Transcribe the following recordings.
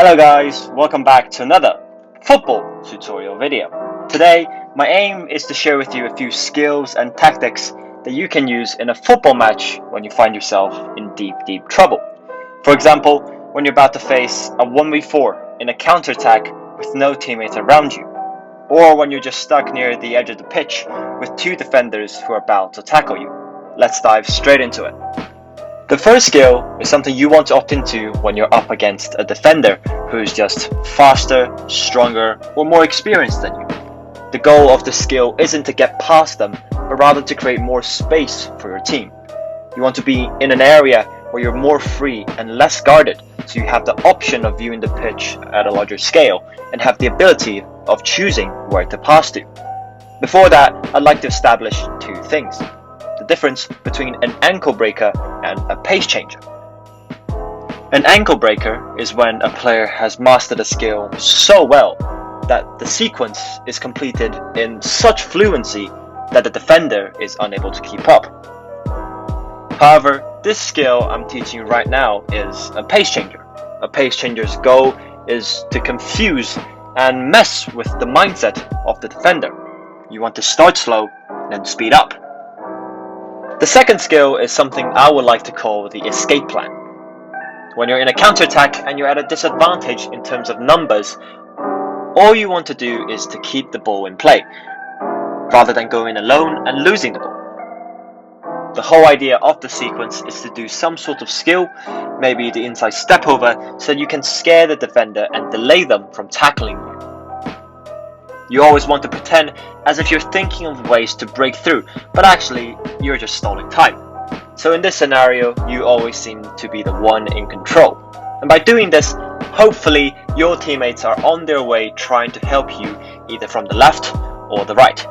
Hello guys, welcome back to another football tutorial video. Today, my aim is to share with you a few skills and tactics that you can use in a football match when you find yourself in deep trouble. For example, when you're about to face a 1v4 in a counterattack with no teammates around you, or when you're just stuck near the edge of the pitch with two defenders who are about to tackle you. Let's dive straight into it. The first skill is something you want to opt into when you're up against a defender who's just faster, stronger, or more experienced than you. The goal of the skill isn't to get past them, but rather to create more space for your team. You want to be in an area where you're more free and less guarded, so you have the option of viewing the pitch at a larger scale and have the ability of choosing where to pass to. Before that, I'd like to establish two things. The difference between an ankle breaker and a pace changer. An ankle breaker is when a player has mastered a skill so well that the sequence is completed in such fluency that the defender is unable to keep up. However, this skill I'm teaching right now is a pace changer. A pace changer's goal is to confuse and mess with the mindset of the defender. You want to start slow, then speed up. The second skill is something I would like to call the escape plan. When you're in a counterattack and you're at a disadvantage in terms of numbers, all you want to do is to keep the ball in play, rather than going alone and losing the ball. The whole idea of the sequence is to do some sort of skill, maybe the inside step over, so that you can scare the defender and delay them from tackling you. You always want to pretend as if you're thinking of ways to break through, but actually you're just stalling time. So in this scenario, you always seem to be the one in control. And by doing this, hopefully your teammates are on their way trying to help you either from the left or the right.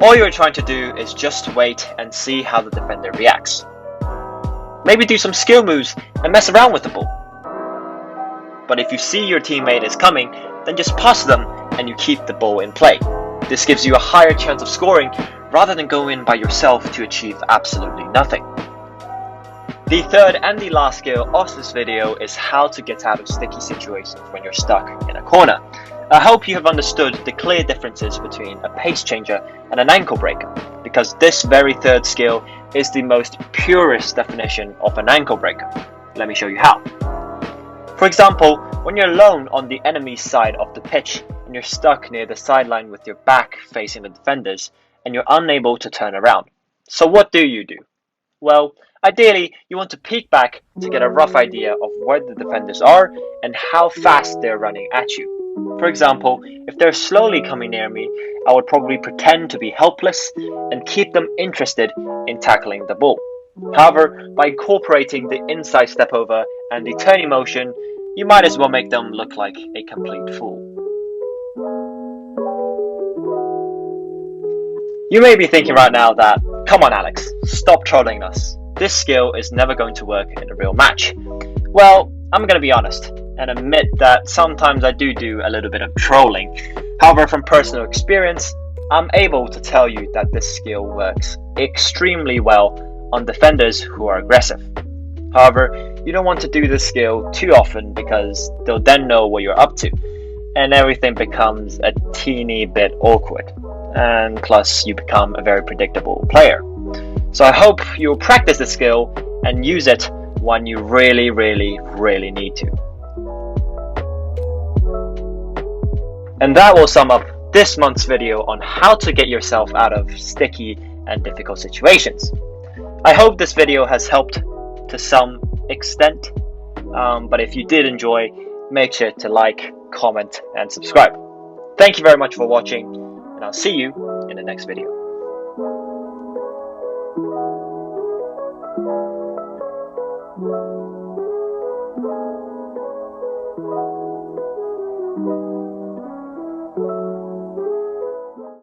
All you're trying to do is just wait and see how the defender reacts. Maybe do some skill moves and mess around with the ball. But if you see your teammate is coming, then just pass them and you keep the ball in play. This gives you a higher chance of scoring rather than go in by yourself to achieve absolutely nothing. The third and the last skill of this video is how to get out of sticky situations when you're stuck in a corner. I hope you have understood the clear differences between a pace changer and an ankle breaker, because this very third skill is the most purest definition of an ankle breaker. Let me show you how. For example, when you're alone on the enemy's side of the pitch and you're stuck near the sideline with your back facing the defenders and you're unable to turn around. So what do? Well, ideally you want to peek back to get a rough idea of where the defenders are and how fast they're running at you. For example, if they're slowly coming near me, I would probably pretend to be helpless and keep them interested in tackling the ball. However, by incorporating the inside step over and the turning motion, you might as well make them look like a complete fool. You may be thinking right now that, come on Alex, stop trolling us. This skill is never going to work in a real match. Well, I'm going to be honest and admit that sometimes I do a little bit of trolling. However, from personal experience, I'm able to tell you that this skill works extremely well on defenders who are aggressive. However, you don't want to do this skill too often because they'll then know what you're up to, and everything becomes a teeny bit awkward, and plus you become a very predictable player. So I hope you'll practice the skill and use it when you really need to. And that will sum up this month's video on how to get yourself out of sticky and difficult situations. I hope this video has helped to some extent, but if you did enjoy, make sure to like, comment and subscribe. Thank you very much for watching, and I'll see you in the next video.